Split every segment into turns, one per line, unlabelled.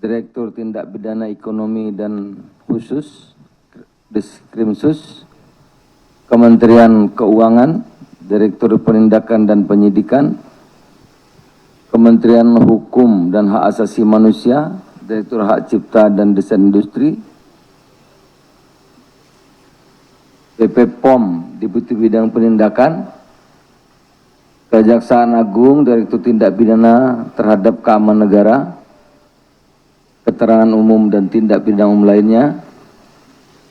Direktur Tindak Pidana Ekonomi dan Khusus, Diskrimsus, Kementerian Keuangan, Direktur Penindakan dan Penyidikan, Kementerian Hukum dan Hak Asasi Manusia, Direktur Hak Cipta dan Desain Industri, BP POM, Deputi Bidang Penindakan, Kejaksaan Agung, Direktur Tindak Pidana terhadap Keamanan Negara, Keterangan Umum dan Tindak Pidana Umum lainnya,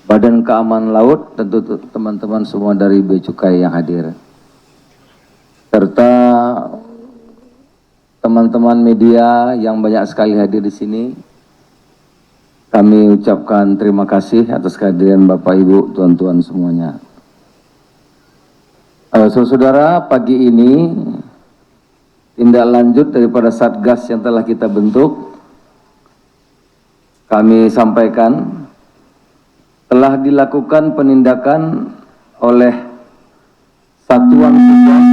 Badan Keamanan Laut, tentu teman-teman semua dari Bea Cukai yang hadir, serta teman-teman media yang banyak sekali hadir di sini. Kami ucapkan terima kasih atas kehadiran Bapak, Ibu, Tuan-tuan semuanya. Saudara, pagi ini tindak lanjut daripada Satgas yang telah kita bentuk, kami sampaikan telah dilakukan penindakan oleh Satuan Tugas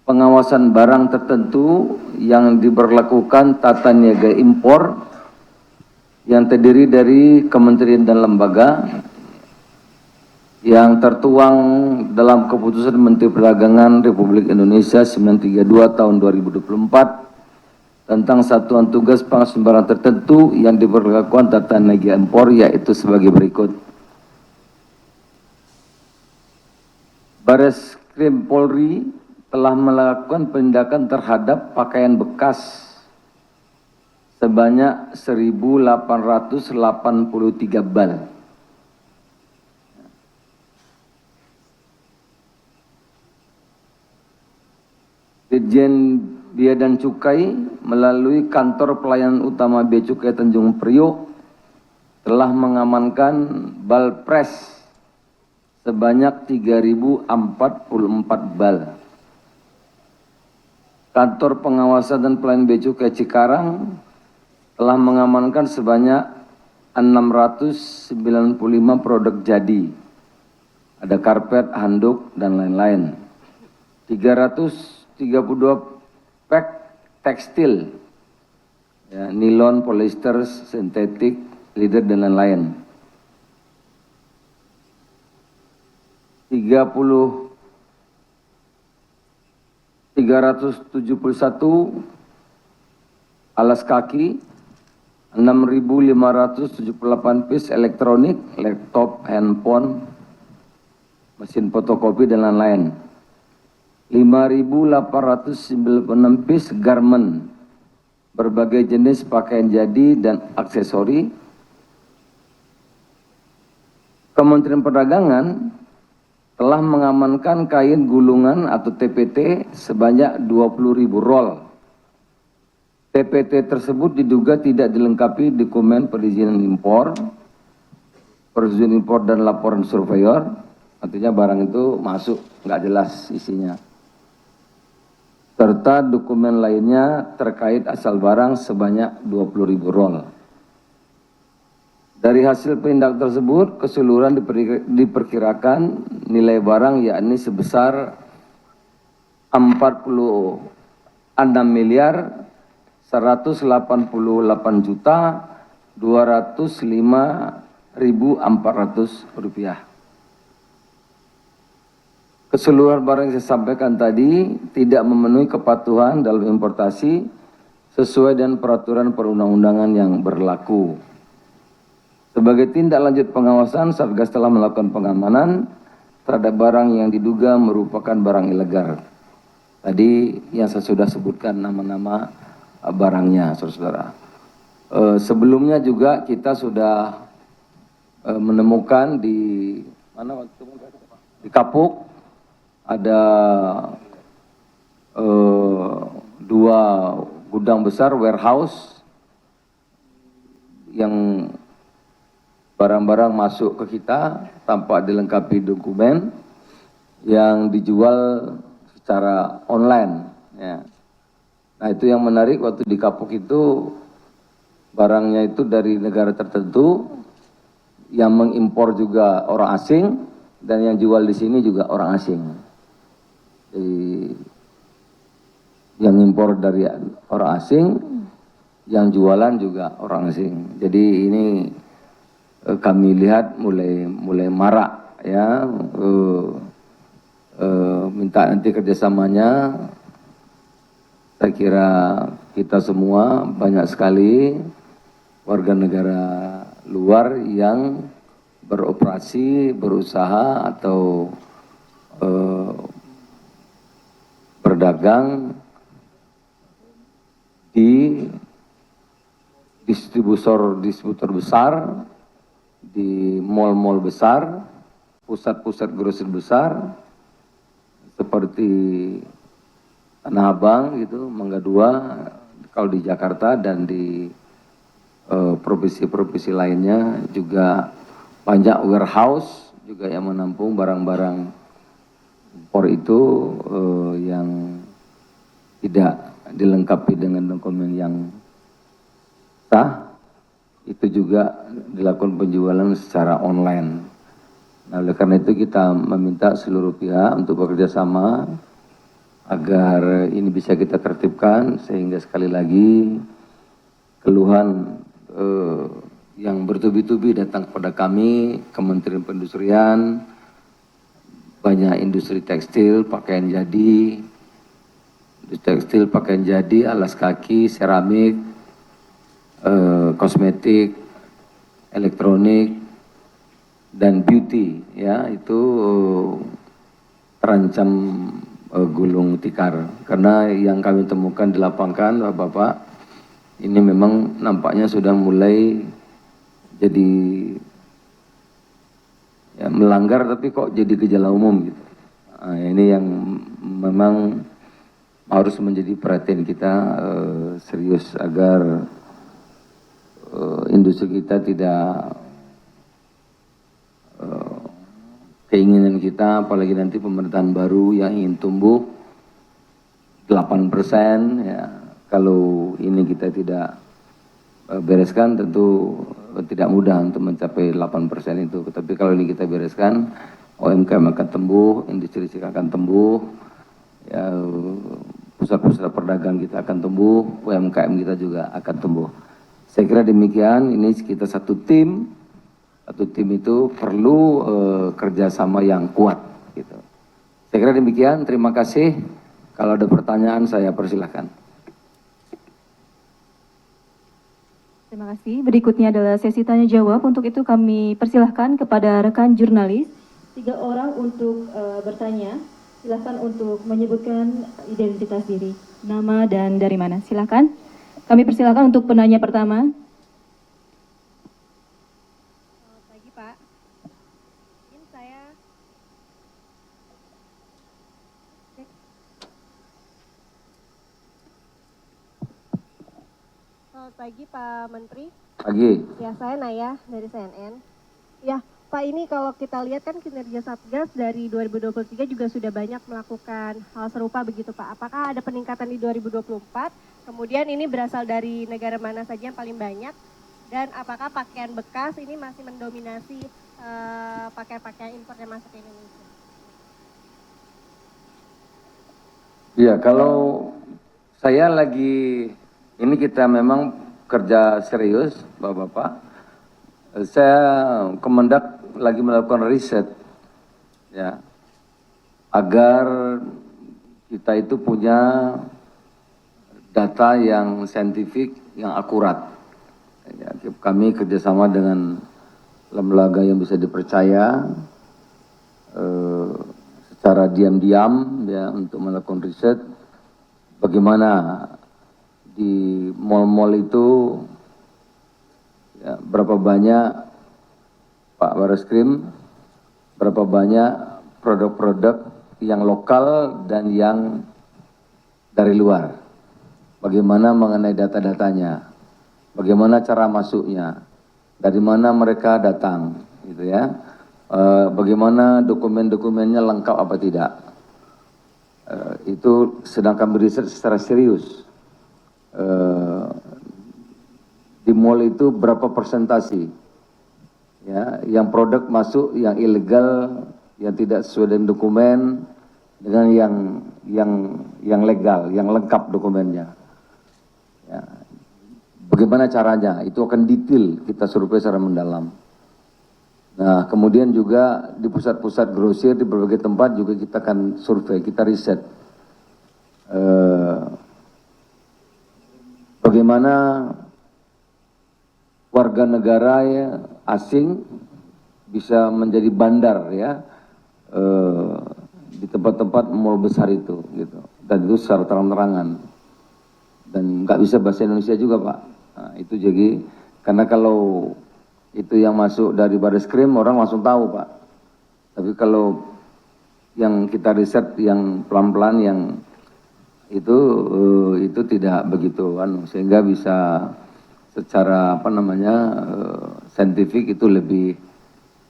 Pengawasan Barang Tertentu yang diberlakukan tata niaga impor yang terdiri dari kementerian dan lembaga yang tertuang dalam Keputusan Menteri Perdagangan Republik Indonesia 932 tahun 2024 tentang Satuan Tugas Pengawasan Barang Tertentu yang diberlakukan tata niaga impor, yaitu sebagai berikut. Bareskrim Polri telah melakukan penindakan terhadap pakaian bekas sebanyak 1.883 bal. Dirjen Bea dan Cukai melalui Kantor Pelayanan Utama Bea Cukai Tanjung Priok telah mengamankan bal pres sebanyak 3.044 bal. Kantor Pengawasan dan Pelayanan Bea Cukai Cikarang telah mengamankan sebanyak 695 produk jadi. Ada karpet, handuk, dan lain-lain. 332 pack tekstil, ya, nilon, polyester, sintetik, leather, dan lain-lain. 371 alas kaki, 6.578 piece elektronik, laptop, handphone, mesin fotokopi, dan lain-lain. 5.896 piece garment, berbagai jenis pakaian jadi dan aksesori. Kementerian Perdagangan telah mengamankan kain gulungan atau TPT sebanyak 20.000 roll. TPT tersebut diduga tidak dilengkapi dokumen perizinan impor, dan laporan surveyor, artinya barang itu masuk nggak jelas isinya, serta dokumen lainnya terkait asal barang sebanyak 20.000 roll. Dari hasil penindakan tersebut, keseluruhan diperkirakan nilai barang yakni sebesar 46 miliar 188.205.400 rupiah. Keseluruhan barang yang saya sampaikan tadi tidak memenuhi kepatuhan dalam importasi sesuai dengan peraturan perundang-undangan yang berlaku. Sebagai tindak lanjut pengawasan, Satgas telah melakukan pengamanan terhadap barang yang diduga merupakan barang ilegal. Tadi yang saya sudah sebutkan nama-nama barangnya, saudara-saudara. Sebelumnya juga kita sudah menemukan di mana waktu itu, di Kapuk ada 2 gudang besar warehouse yang barang-barang masuk ke kita tanpa dilengkapi dokumen yang dijual secara online, ya. Nah, itu yang menarik, waktu di Kapuk itu barangnya itu dari negara tertentu, yang mengimpor juga orang asing dan yang jual di sini juga orang asing. Jadi, yang impor dari orang asing, yang jualan juga orang asing. Jadi ini kami lihat mulai marak ya, minta nanti kerjasamanya. Saya kira kita semua banyak sekali warga negara luar yang beroperasi, berusaha atau berdagang di distributor besar, di mal-mal besar, pusat-pusat grosir besar seperti Tanah Abang gitu, Mangga 2 kalau di Jakarta, dan di provinsi-provinsi lainnya juga banyak warehouse juga yang menampung barang-barang impor itu yang tidak dilengkapi dengan dokumen yang sah, itu juga dilakukan penjualan secara online. Nah, oleh karena itu kita meminta seluruh pihak untuk bekerja sama agar ini bisa kita tertibkan, sehingga sekali lagi keluhan yang bertubi-tubi datang kepada kami, Kementerian Perindustrian, banyak industri tekstil, pakaian jadi, alas kaki, seramik, kosmetik, elektronik, dan beauty, ya itu terancam gulung tikar. Karena yang kami temukan di lapangan, Bapak, ini memang nampaknya sudah mulai jadi ya, melanggar, tapi kok jadi gejala umum gitu. Nah, ini yang memang harus menjadi perhatian kita serius agar industri kita tidak keinginan kita, apalagi nanti pemerintahan baru yang ingin tumbuh 8%, ya kalau ini kita tidak bereskan tentu tidak mudah untuk mencapai 8% itu. Tapi kalau ini kita bereskan, UMKM akan tumbuh, industri akan tumbuh, ya, pusat-pusat perdagang kita akan tumbuh, UMKM kita juga akan tumbuh. Saya kira demikian, ini kita satu tim itu perlu kerjasama yang kuat gitu. Saya kira demikian, terima kasih. Kalau ada pertanyaan saya persilahkan.
Terima kasih. Berikutnya adalah sesi tanya jawab. Untuk itu kami persilahkan kepada rekan jurnalis 3 orang untuk bertanya. Silahkan untuk menyebutkan identitas diri, nama dan dari mana. Silahkan. Kami persilahkan untuk penanya pertama.
Selamat pagi, Pak. Mungkin saya Selamat pagi, Pak Menteri.
Pagi.
Ya, saya Naya dari CNN. Ya, Pak, ini kalau kita lihat kan kinerja Satgas dari 2023 juga sudah banyak melakukan hal serupa begitu, Pak. Apakah ada peningkatan di 2024? Kemudian ini berasal dari negara mana saja yang paling banyak? Dan apakah pakaian bekas ini masih mendominasi pakaian-pakaian impor yang masuk ke Indonesia?
Ya, kalau saya lagi, ini kita memang kerja serius, Bapak-Bapak. Saya Kemendak lagi melakukan riset, ya, agar kita itu punya data yang saintifik, yang akurat. Ya, kami kerjasama dengan lembaga yang bisa dipercaya secara diam-diam, ya, untuk melakukan riset bagaimana di mal-mal itu, ya, berapa banyak Pak Barreskrim, berapa banyak produk-produk yang lokal dan yang dari luar. Bagaimana mengenai data-datanya, bagaimana cara masuknya, dari mana mereka datang, gitu ya. Bagaimana dokumen-dokumennya lengkap apa tidak. Itu sedang kami riset secara serius. Di mall itu berapa persentasi, ya, yang produk masuk yang ilegal, yang tidak sesuai dengan dokumen, dengan yang legal, yang lengkap dokumennya. Ya. bagaimana caranya, itu akan detail kita survei secara mendalam. Nah, kemudian juga di pusat-pusat grosir di berbagai tempat juga kita akan survei, kita riset. Bagaimana warga negara ya, asing bisa menjadi bandar ya di tempat-tempat mal besar itu, gitu. Dan itu secara terang-terangan. Dan nggak bisa bahasa Indonesia juga, Pak. Nah, itu jadi karena kalau itu yang masuk dari Barreskrim orang langsung tahu, Pak. Tapi kalau yang kita riset yang pelan-pelan yang itu tidak begitu sehingga bisa secara saintifik itu lebih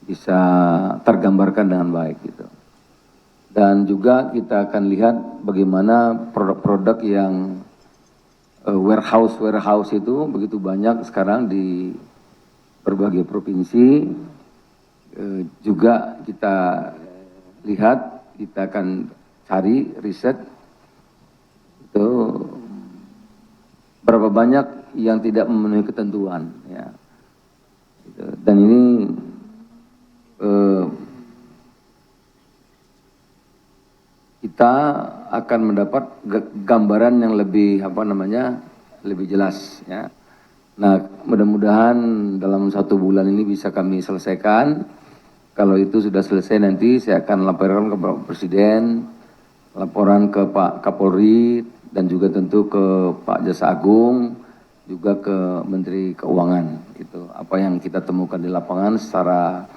bisa tergambarkan dengan baik gitu. Dan juga kita akan lihat bagaimana produk-produk yang warehouse itu begitu banyak sekarang di berbagai provinsi. Juga kita lihat, kita akan cari riset itu berapa banyak yang tidak memenuhi ketentuan ya. Dan ini kita akan mendapat gambaran yang lebih lebih jelas ya. Nah, mudah-mudahan dalam 1 bulan ini bisa kami selesaikan. Kalau itu sudah selesai nanti saya akan laporkan ke Bapak Presiden, laporan ke Pak Kapolri, dan juga tentu ke Pak Jaksa Agung, juga ke Menteri Keuangan. Itu apa yang kita temukan di lapangan secara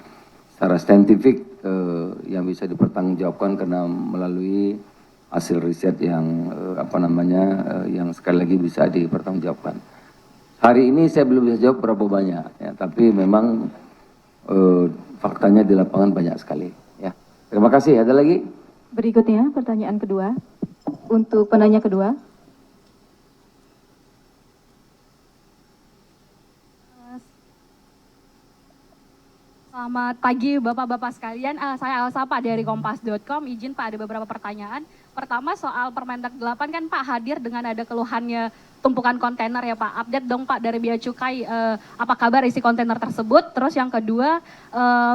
saintifik yang bisa dipertanggungjawabkan karena melalui hasil riset yang yang sekali lagi bisa dipertanggungjawabkan. Hari ini saya belum bisa jawab berapa banyak ya, tapi memang faktanya di lapangan banyak sekali ya. Terima kasih. Ada lagi?
Berikutnya pertanyaan kedua untuk penanya kedua.
Selamat pagi Bapak-Bapak sekalian, saya Elsa Pak dari Kompas.com, izin Pak ada beberapa pertanyaan. Pertama soal Permendak 8 kan Pak hadir dengan ada keluhannya tumpukan kontainer ya Pak, update dong Pak dari Bea Cukai, apa kabar isi kontainer tersebut. Terus yang kedua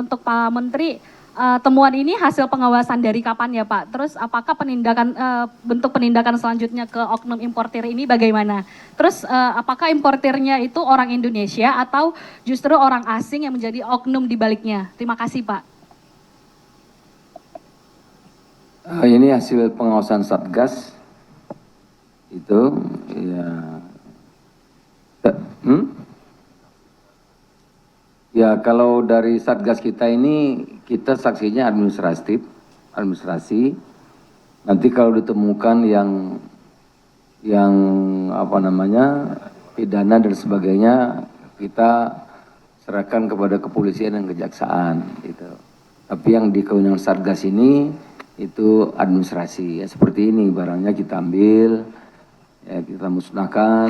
untuk Pak Menteri, temuan ini hasil pengawasan dari kapan ya Pak? Terus apakah bentuk penindakan selanjutnya ke oknum importir ini bagaimana? Terus apakah importirnya itu orang Indonesia atau justru orang asing yang menjadi oknum di baliknya? Terima kasih Pak.
Ini hasil pengawasan Satgas itu ya. Ya, kalau dari Satgas kita ini, kita saksinya administrasi. Nanti kalau ditemukan yang pidana dan sebagainya, kita serahkan kepada kepolisian dan kejaksaan gitu. Tapi yang di kewenangan Satgas ini itu administrasi ya, seperti ini, barangnya kita ambil ya, kita musnahkan.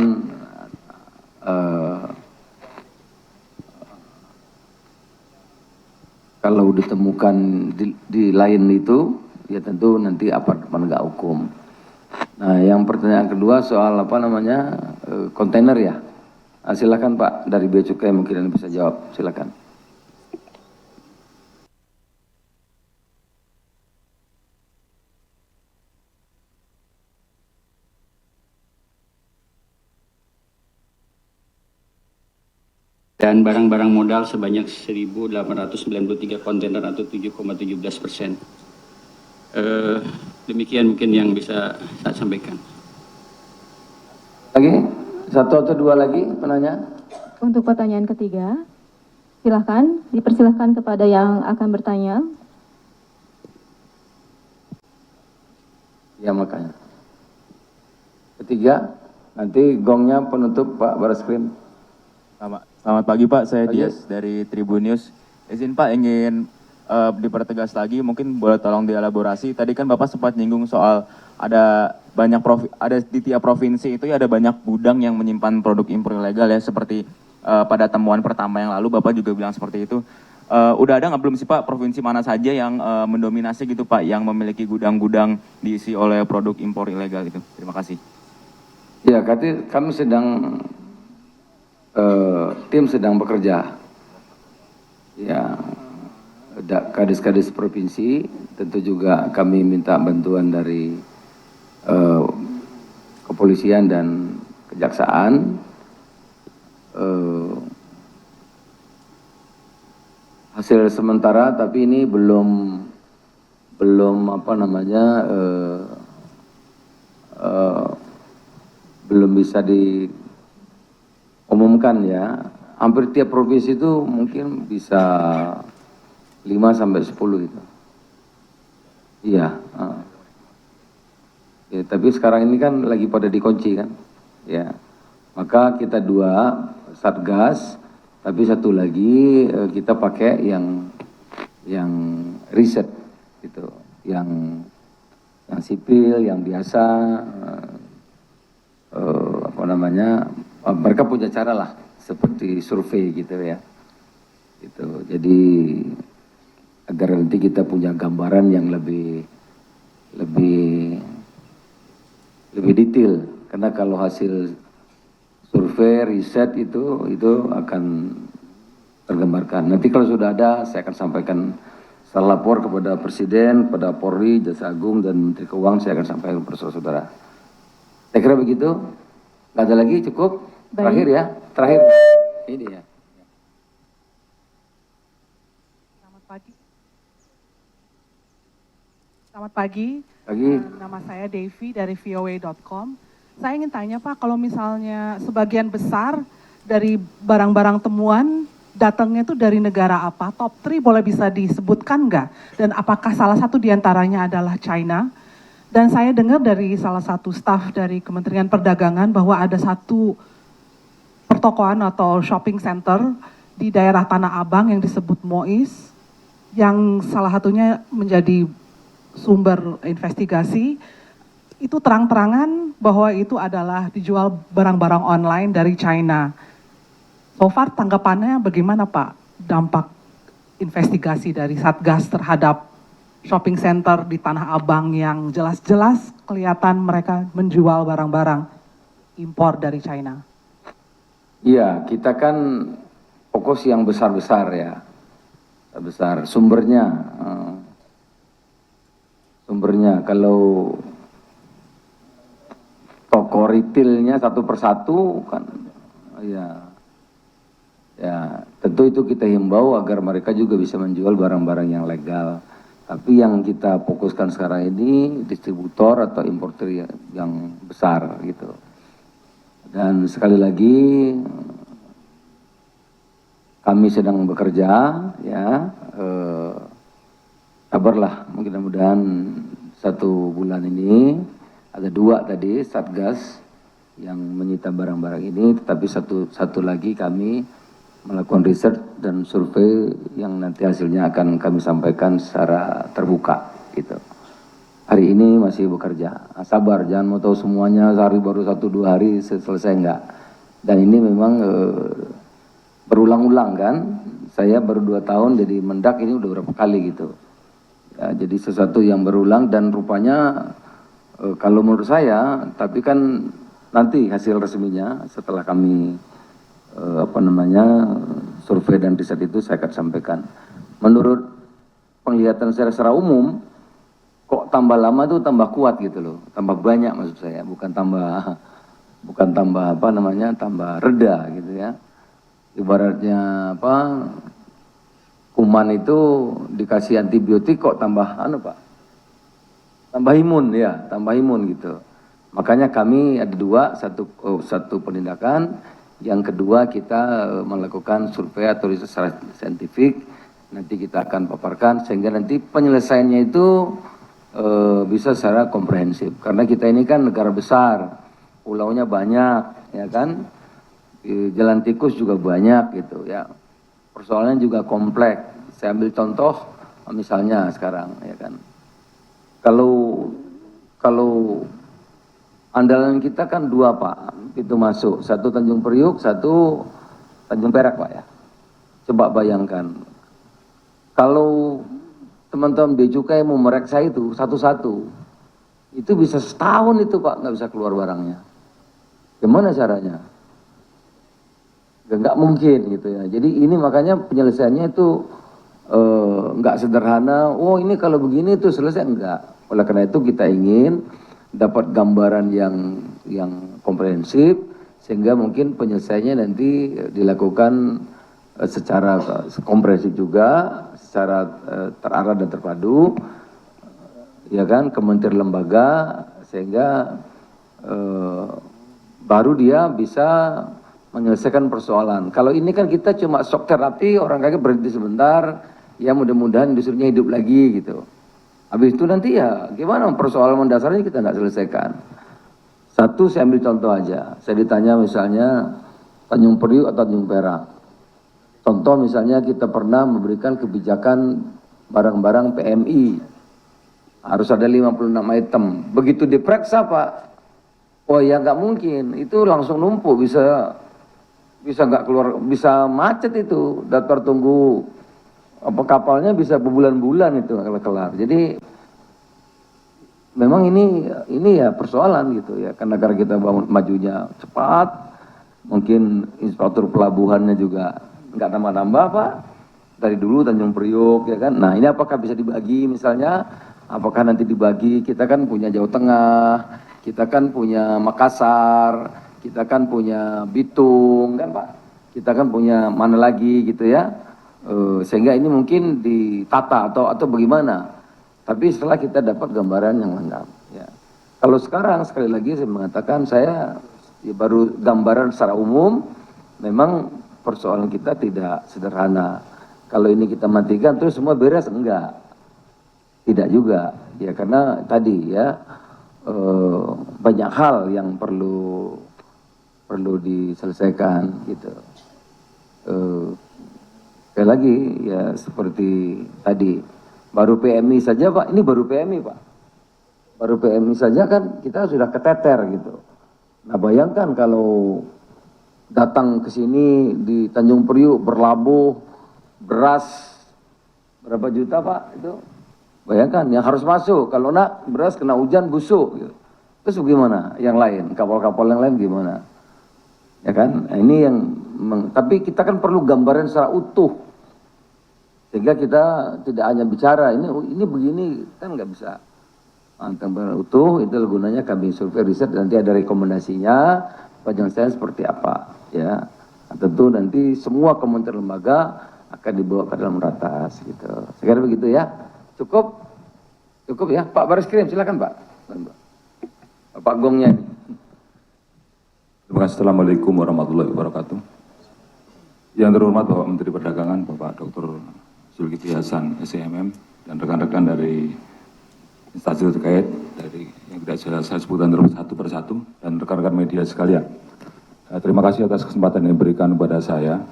Kalau ditemukan di lain itu, ya tentu nanti aparat penegak hukum. Nah, yang pertanyaan kedua soal kontainer ya. Silakan Pak dari Bea Cukai mungkin Anda bisa jawab. Silakan.
Dan barang-barang modal sebanyak 1.893 kontainer atau 7,17%. Demikian mungkin yang bisa saya sampaikan.
Lagi? Satu atau dua lagi penanya?
Untuk pertanyaan ketiga, dipersilahkan kepada yang akan bertanya.
Ya, makanya. Ketiga, nanti gongnya penutup Pak Barreskrim.
Selamat pagi Pak, saya Dias dari Tribun News. Izin Pak ingin dipertegas lagi, mungkin boleh tolong dielaborasi. Tadi kan Bapak sempat nyinggung soal ada di tiap provinsi itu ya ada banyak gudang yang menyimpan produk impor ilegal ya, seperti pada temuan pertama yang lalu Bapak juga bilang seperti itu. Udah ada nggak belum sih Pak provinsi mana saja yang mendominasi gitu Pak, yang memiliki gudang-gudang diisi oleh produk impor ilegal itu? Terima kasih.
Ya, kami sedang tim sedang bekerja. Ya, kadis-kadis provinsi, tentu juga kami minta bantuan dari kepolisian dan kejaksaan. Hasil sementara, tapi ini belum apa namanya, belum bisa diumumkan ya. Hampir tiap provinsi itu mungkin bisa 5 sampai 10 gitu. Iya. Ya, tapi sekarang ini kan lagi pada dikunci kan. Ya. Maka kita 2 Satgas, tapi satu lagi kita pakai yang riset gitu, yang sipil, yang biasa, apa namanya, mereka punya cara lah seperti survei gitu ya. Gitu. Jadi agar nanti kita punya gambaran yang lebih detail, karena kalau hasil survei riset itu akan tergambarkan. Nanti kalau sudah ada, saya akan sampaikan, saya lapor kepada Presiden, kepada Polri, Jaksa Agung, dan Menteri Keuangan, saya akan sampaikan kepada saudara. Saya kira begitu. Nggak ada lagi, cukup. Terakhir ya, terakhir. Ini ya.
Selamat pagi. Selamat pagi. Nama saya Devi dari voa.com. Saya ingin tanya Pak, kalau misalnya sebagian besar dari barang-barang temuan datangnya itu dari negara apa? Top 3 boleh bisa disebutkan nggak? Dan apakah salah satu diantaranya adalah China? Dan saya dengar dari salah satu staf dari Kementerian Perdagangan bahwa ada satu pertokoan atau shopping center di daerah Tanah Abang yang disebut Mois, yang salah satunya menjadi sumber investigasi, itu terang-terangan bahwa itu adalah dijual barang-barang online dari China. So far tanggapannya bagaimana Pak, dampak investigasi dari Satgas terhadap shopping center di Tanah Abang yang jelas-jelas kelihatan mereka menjual barang-barang impor dari China?
Iya, kita kan fokus yang besar-besar ya, besar sumbernya. Kalau toko retailnya satu persatu kan, ya tentu itu kita himbau agar mereka juga bisa menjual barang-barang yang legal. Tapi yang kita fokuskan sekarang ini distributor atau importer yang besar gitu. Dan sekali lagi kami sedang bekerja ya, sabarlah, mudah-mudahan 1 bulan ini ada 2 tadi Satgas yang menyita barang-barang ini, tetapi satu lagi kami melakukan riset dan survei yang nanti hasilnya akan kami sampaikan secara terbuka gitu. Hari ini masih bekerja, sabar, jangan mau tahu semuanya sehari baru 1-2 hari selesai, enggak. Dan ini memang berulang-ulang kan, saya baru 2 tahun jadi Mendak, ini udah berapa kali gitu. Ya, jadi sesuatu yang berulang dan rupanya kalau menurut saya, tapi kan nanti hasil resminya setelah kami survei dan riset itu saya akan sampaikan. Menurut penglihatan secara umum, kok tambah lama tuh tambah kuat gitu loh, tambah banyak maksud saya, bukan tambah tambah reda gitu ya. Ibaratnya kuman itu dikasih antibiotik kok tambah tambah imun ya, tambah imun gitu. Makanya kami ada 2, satu penindakan, yang kedua kita melakukan survei atau riset secara saintifik, nanti kita akan paparkan sehingga nanti penyelesaiannya itu bisa secara komprehensif. Karena kita ini kan negara besar, pulaunya banyak ya kan, jalan tikus juga banyak gitu ya, persoalannya juga kompleks. Saya ambil contoh misalnya sekarang ya kan, kalau andalan kita kan 2 Pak, pintu masuk, satu Tanjung Priuk, satu Tanjung Perak Pak ya. Coba bayangkan, kalau teman-teman Bea Cukai mau mereksa itu satu-satu, itu bisa setahun itu Pak, nggak bisa keluar barangnya. Gimana caranya? nggak mungkin gitu ya. Jadi ini makanya penyelesaiannya itu nggak sederhana. Oh ini kalau begini itu selesai, enggak. Oleh karena itu kita ingin dapat gambaran yang komprehensif sehingga mungkin penyelesaiannya nanti dilakukan secara komprehensif juga, secara terarah dan terpadu, ya kan, kementerian lembaga, sehingga baru dia bisa menyelesaikan persoalan. Kalau ini kan kita cuma shock terapi, orang kaget berhenti sebentar, ya mudah-mudahan industrinya hidup lagi gitu. Habis itu nanti ya gimana persoalan mendasarnya kita nggak selesaikan. Satu saya ambil contoh aja, saya ditanya misalnya Tanjung Priuk atau Tanjung Perak. Contoh misalnya kita pernah memberikan kebijakan barang-barang PMI, harus ada 56 item. Begitu diperiksa Pak, oh ya nggak mungkin, itu langsung numpuk, bisa nggak keluar, bisa macet itu, daftar tunggu apa kapalnya bisa berbulan-bulan itu nggak kelar. Jadi memang ini ya persoalan gitu ya, karena negara kita bangun majunya cepat, mungkin inspektur pelabuhannya juga nggak nambah-nambah Pak, dari dulu Tanjung Priok ya kan. Nah ini apakah bisa dibagi misalnya, apakah nanti dibagi, kita kan punya Jawa Tengah, kita kan punya Makassar, kita kan punya Bitung kan Pak, kita kan punya mana lagi gitu ya. Sehingga ini mungkin ditata atau bagaimana. Tapi setelah kita dapat gambaran yang lengkap. Ya. Kalau sekarang sekali lagi saya mengatakan saya ya baru gambaran secara umum. Memang persoalan kita tidak sederhana. Kalau ini kita matikan terus semua beres, enggak. Tidak juga. Ya karena tadi ya banyak hal yang perlu diselesaikan gitu. Sekali lagi ya seperti tadi, baru PMI saja Pak, ini baru PMI Pak, baru PMI saja kan kita sudah keteter gitu. Nah bayangkan kalau datang ke sini di Tanjung Priuk berlabuh beras berapa juta Pak itu, bayangkan yang harus masuk, kalau nak beras kena hujan busuk gitu. Terus bagaimana yang lain, kapal-kapal yang lain gimana ya kan. Nah, ini yang tapi kita kan perlu gambaran secara utuh, sehingga kita tidak hanya bicara ini begini kan nggak bisa. Gambaran utuh itu gunanya kami survei riset, nanti ada rekomendasinya penyelesaian seperti apa ya. Nah, tentu nanti semua kementerian lembaga akan dibawa ke dalam ratas gitu. Sekiranya begitu ya. Cukup ya Pak Bariskrim, silakan Pak. Pak Gongnya ini.
Terima kasih. Assalamualaikum warahmatullahi wabarakatuh. Yang terhormat Bapak Menteri Perdagangan, Bapak Dr. Zulkifli Hasan, SCMM, dan rekan-rekan dari instansi terkait, dari yang tidak saya sebutkan satu persatu, dan rekan-rekan media sekalian. Terima kasih atas kesempatan yang diberikan kepada saya.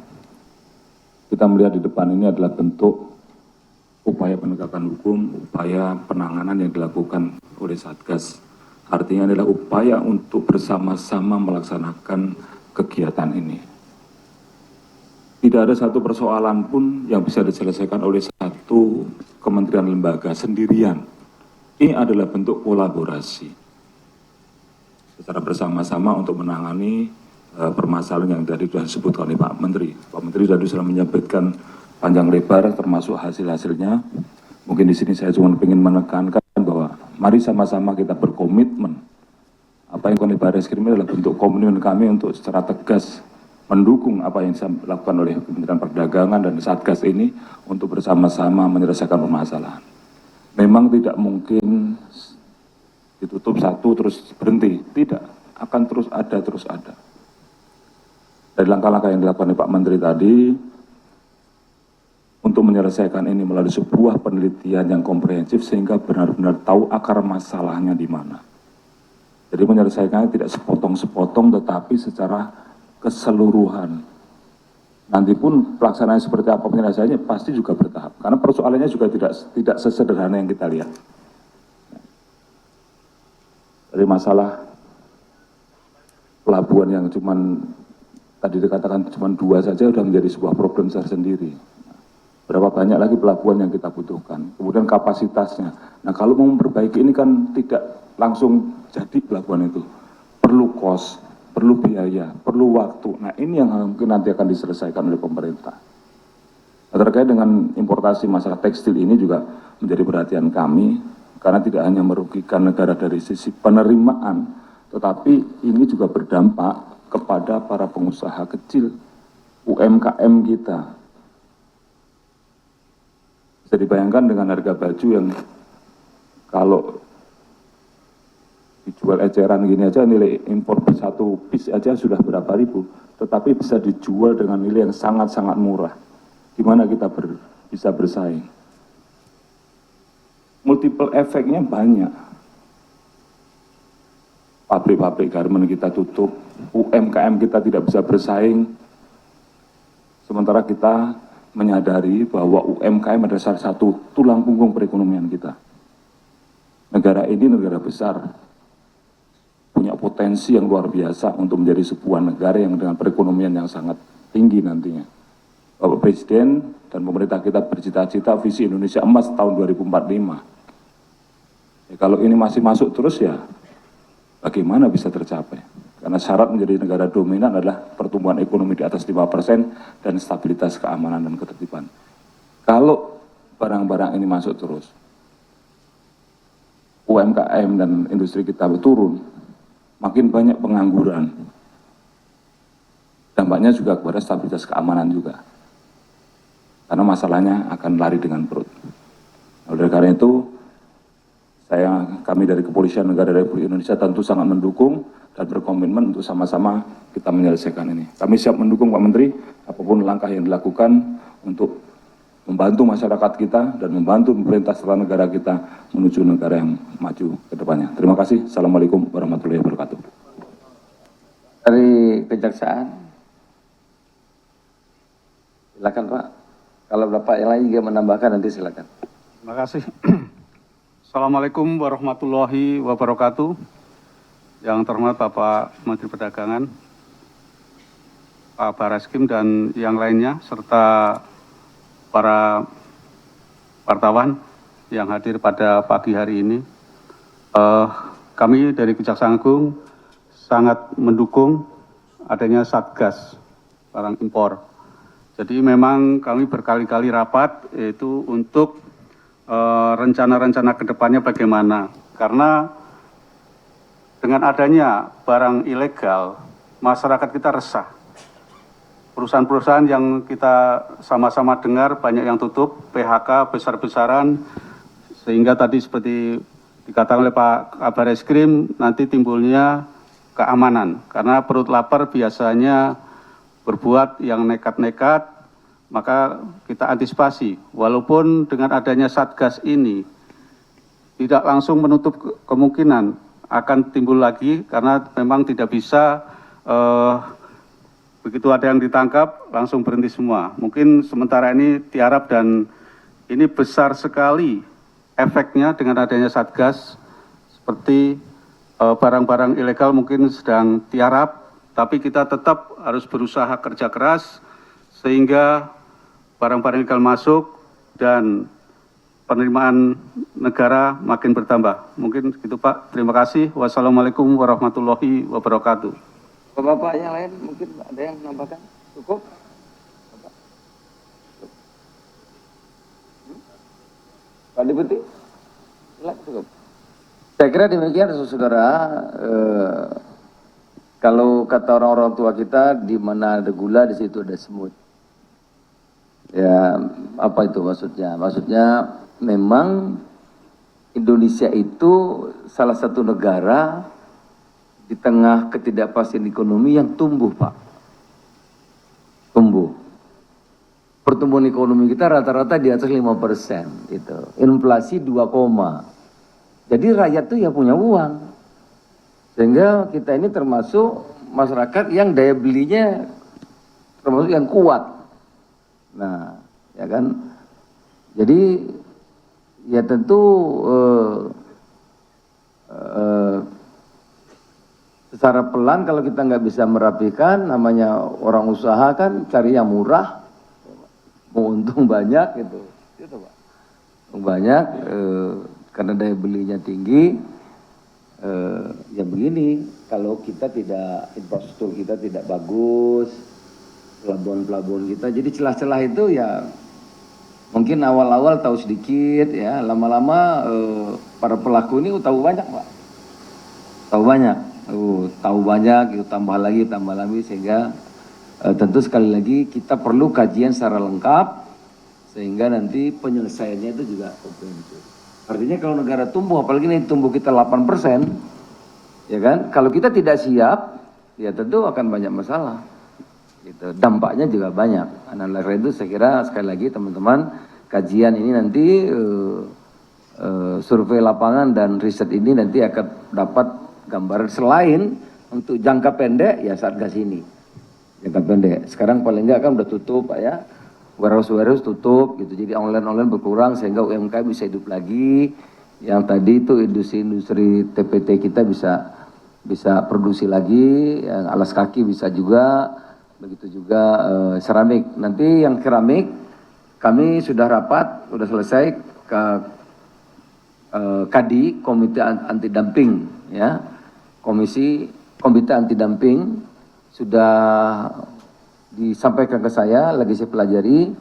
Kita melihat di depan ini adalah bentuk upaya penegakan hukum, upaya penanganan yang dilakukan oleh Satgas. Artinya adalah upaya untuk bersama-sama melaksanakan kegiatan ini. Tidak ada satu persoalan pun yang bisa diselesaikan oleh satu kementerian lembaga sendirian. Ini adalah bentuk kolaborasi secara bersama-sama untuk menangani permasalahan yang tadi sudah disebutkan oleh Pak Menteri. Pak Menteri tadi sudah menyampaikan panjang lebar termasuk hasil-hasilnya. Mungkin di sini saya cuma ingin menekankan bahwa mari sama-sama kita berkomitmen. Apa yang oleh Bariskrim adalah bentuk komitmen kami untuk secara tegas mendukung apa yang dilakukan oleh Kementerian Perdagangan dan Satgas ini untuk bersama-sama menyelesaikan permasalahan. Memang tidak mungkin ditutup satu terus berhenti, tidak, akan terus ada. Dari langkah-langkah yang dilakukan oleh Pak Menteri tadi untuk menyelesaikan ini melalui sebuah penelitian yang komprehensif sehingga benar-benar tahu akar masalahnya di mana. Jadi menyelesaikannya tidak sepotong-sepotong tetapi secara keseluruhan. Nanti pun pelaksanaan seperti apa penyelesaiannya pasti juga bertahap. Karena persoalannya juga tidak sesederhana yang kita lihat. Dari masalah pelabuhan yang tadi dikatakan cuma 2 saja sudah menjadi sebuah problem tersendiri. Berapa banyak lagi pelabuhan yang kita butuhkan. Kemudian kapasitasnya. Nah kalau mau memperbaiki ini kan tidak langsung jadi pelabuhan itu. Perlu cost, perlu biaya, perlu waktu. Nah ini yang mungkin nanti akan diselesaikan oleh pemerintah. Nah, terkait dengan importasi masalah tekstil ini juga menjadi perhatian kami, karena tidak hanya merugikan negara dari sisi penerimaan, tetapi ini juga berdampak kepada para pengusaha kecil, UMKM kita. Bisa dibayangkan dengan harga baju yang kalau dijual eceran gini aja, nilai impor satu piece aja sudah berapa ribu, tetapi bisa dijual dengan nilai yang sangat-sangat murah. Gimana kita bisa bersaing? Multiple efeknya banyak. Pabrik-pabrik garmen kita tutup, UMKM kita tidak bisa bersaing. Sementara kita menyadari bahwa UMKM adalah salah satu tulang punggung perekonomian kita. Negara ini negara besar, punya potensi yang luar biasa untuk menjadi sebuah negara yang dengan perekonomian yang sangat tinggi nantinya. Bapak Presiden dan pemerintah kita bercita-cita visi Indonesia Emas tahun 2045. Ya, kalau ini masih masuk terus ya, bagaimana bisa tercapai? Karena syarat menjadi negara dominan adalah pertumbuhan ekonomi di atas 5% dan stabilitas keamanan dan ketertiban. Kalau barang-barang ini masuk terus, UMKM dan industri kita turun, makin banyak pengangguran. Dampaknya juga kepada stabilitas keamanan juga. Karena masalahnya akan lari dengan perut. Oleh karena itu, kami dari Kepolisian Negara Republik Indonesia tentu sangat mendukung dan berkomitmen untuk sama-sama kita menyelesaikan ini. Kami siap mendukung Pak Menteri, apapun langkah yang dilakukan untuk membantu masyarakat kita dan membantu pemerintah serta negara kita menuju negara yang maju ke depannya. Terima kasih. Assalamualaikum warahmatullahi wabarakatuh.
Dari Kejaksaan, silakan Pak. Kalau Bapak yang lain juga menambahkan nanti silakan.
Terima kasih. Assalamualaikum warahmatullahi wabarakatuh. Yang terhormat Bapak Menteri Perdagangan, Pak Bareskrim dan yang lainnya, serta para wartawan yang hadir pada pagi hari ini. Kami dari Kejaksaan Agung sangat mendukung adanya Satgas barang impor. Jadi memang kami berkali-kali rapat yaitu untuk rencana-rencana ke depannya bagaimana. Karena dengan adanya barang ilegal, masyarakat kita resah. Perusahaan-perusahaan yang kita sama-sama dengar banyak yang tutup, PHK besar-besaran, sehingga tadi seperti dikatakan oleh Pak Kabar Eskrim, nanti timbulnya keamanan. Karena perut lapar biasanya berbuat yang nekat-nekat, maka kita antisipasi. Walaupun dengan adanya Satgas ini, tidak langsung menutup kemungkinan akan timbul lagi, karena memang tidak bisa begitu ada yang ditangkap langsung berhenti semua. Mungkin sementara ini tiarap dan ini besar sekali efeknya dengan adanya Satgas, seperti barang-barang ilegal mungkin sedang tiarap, tapi kita tetap harus berusaha kerja keras sehingga barang-barang ilegal masuk dan penerimaan negara makin bertambah. Mungkin gitu Pak. Terima kasih. Wassalamualaikum warahmatullahi wabarakatuh.
Bapak yang lain mungkin ada yang menambahkan? Cukup? Pak Deputi? Cukup. Saya kira demikian saudara. Kalau kata orang-orang tua kita, di mana ada gula di situ ada semut. Ya, apa itu maksudnya? Maksudnya memang Indonesia itu salah satu negara di tengah ketidakpastian ekonomi yang tumbuh, Pak. Tumbuh. Pertumbuhan ekonomi kita rata-rata di atas 5%. Gitu. Inflasi 2, jadi rakyat tuh ya punya uang. Sehingga kita ini termasuk masyarakat yang daya belinya termasuk yang kuat. Nah, ya kan. Jadi ya tentu secara pelan kalau kita nggak bisa merapikan, namanya orang usaha kan cari yang murah, mau untung banyak gitu, Pak. Untung banyak karena daya belinya tinggi. ya begini, kalau kita tidak, infrastruktur kita tidak bagus, pelabuhan-pelabuhan kita, jadi celah-celah itu ya mungkin awal-awal tahu sedikit ya, lama-lama para pelaku ini tahu banyak Pak, tahu banyak, itu tambah lagi sehingga tentu sekali lagi kita perlu kajian secara lengkap sehingga nanti penyelesaiannya itu juga komprehensif. Artinya kalau negara tumbuh, apalagi ini tumbuh kita 8%, ya kan? Kalau kita tidak siap, ya tentu akan banyak masalah. Gitu. Dampaknya juga banyak. Nah, oleh itu saya kira sekali lagi teman-teman, kajian ini nanti survei lapangan dan riset ini nanti akan dapat gambaran selain untuk jangka pendek ya Satgas ini. Jangka pendek. Sekarang paling enggak kan udah tutup Pak ya. Warehouse tutup gitu. Jadi online berkurang sehingga UMKM bisa hidup lagi. Yang tadi itu industri TPT kita bisa produksi lagi, yang alas kaki bisa juga. Begitu juga seramik. Nanti yang keramik kami sudah rapat, sudah selesai ke KADI, Komite Anti Dumping ya. Komite Anti Dumping sudah disampaikan ke saya, lagi saya pelajari.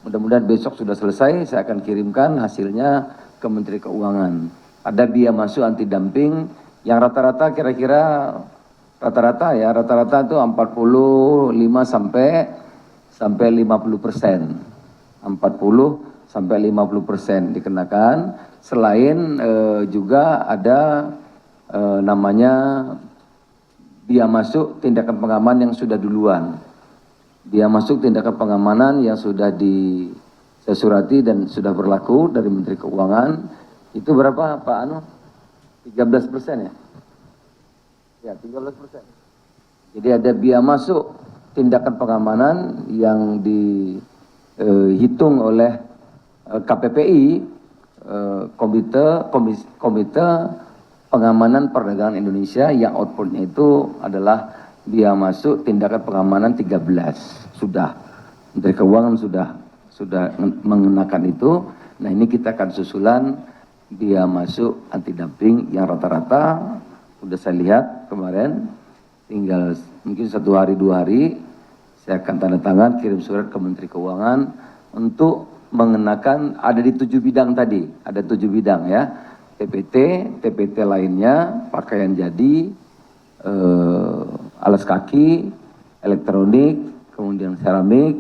Mudah-mudahan besok sudah selesai, saya akan kirimkan hasilnya ke Menteri Keuangan. Ada biaya masuk anti dumping yang rata-rata kira-kira rata-rata itu 45 sampai 50%. 40 sampai 50% dikenakan. Selain juga ada namanya biaya masuk tindakan pengaman yang sudah duluan. Biaya masuk tindakan pengamanan yang sudah disurati dan sudah berlaku dari Menteri Keuangan. Itu berapa Pak Anu? 13% ya? Ya, 13%. Jadi ada biaya masuk tindakan pengamanan yang dihitung oleh KPPI, Komite Pengamanan Perdagangan Indonesia, yang outputnya itu adalah biaya masuk tindakan pengamanan 13. Sudah. Menteri Keuangan sudah mengenakan itu. Nah, ini kita akan susulan biaya masuk anti dumping yang rata-rata udah saya lihat kemarin, tinggal mungkin 1 hari 2 hari saya akan tanda tangan kirim surat ke Menteri Keuangan untuk mengenakan, ada di 7 bidang tadi, ada 7 bidang ya, TPT lainnya, pakaian jadi, alas kaki, elektronik, kemudian seramik,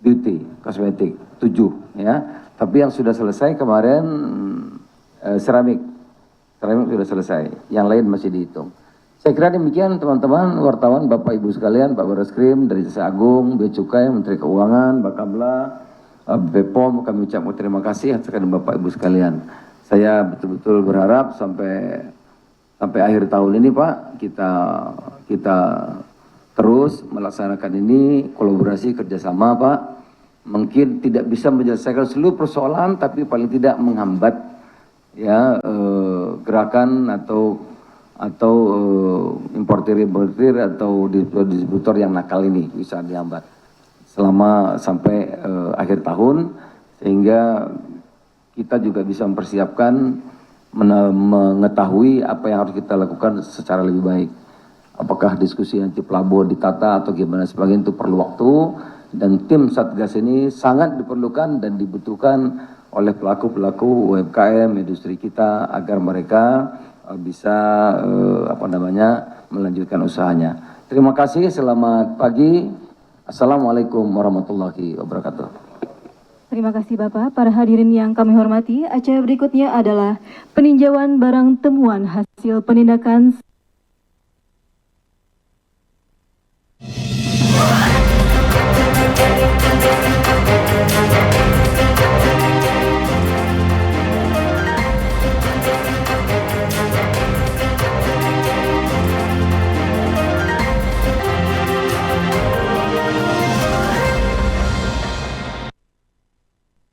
beauty, kosmetik, 7 ya. Tapi yang sudah selesai kemarin seramik sudah selesai, yang lain masih dihitung. Saya kira demikian teman-teman wartawan, Bapak Ibu sekalian, Pak Barreskrim dari Jaksa Agung, Bea Cukai, Menteri Keuangan, Bakamla, BPOM, kami ucapkan terima kasih atas Bapak Ibu sekalian. Saya betul-betul berharap sampai akhir tahun ini Pak, kita terus melaksanakan ini, kolaborasi kerjasama Pak. Mungkin tidak bisa menyelesaikan seluruh persoalan, tapi paling tidak menghambat ya gerakan atau importir atau distributor yang nakal ini bisa dihambat selama sampai akhir tahun, sehingga kita juga bisa mempersiapkan mengetahui apa yang harus kita lakukan secara lebih baik. Apakah diskusi anti pelabuhan ditata atau gimana sebagainya, itu perlu waktu, dan tim Satgas ini sangat diperlukan dan dibutuhkan oleh pelaku-pelaku UMKM industri kita agar mereka bisa melanjutkan usahanya. Terima kasih, selamat pagi. Assalamualaikum warahmatullahi wabarakatuh.
Terima kasih Bapak. Para hadirin yang kami hormati, acara berikutnya adalah peninjauan barang temuan hasil penindakan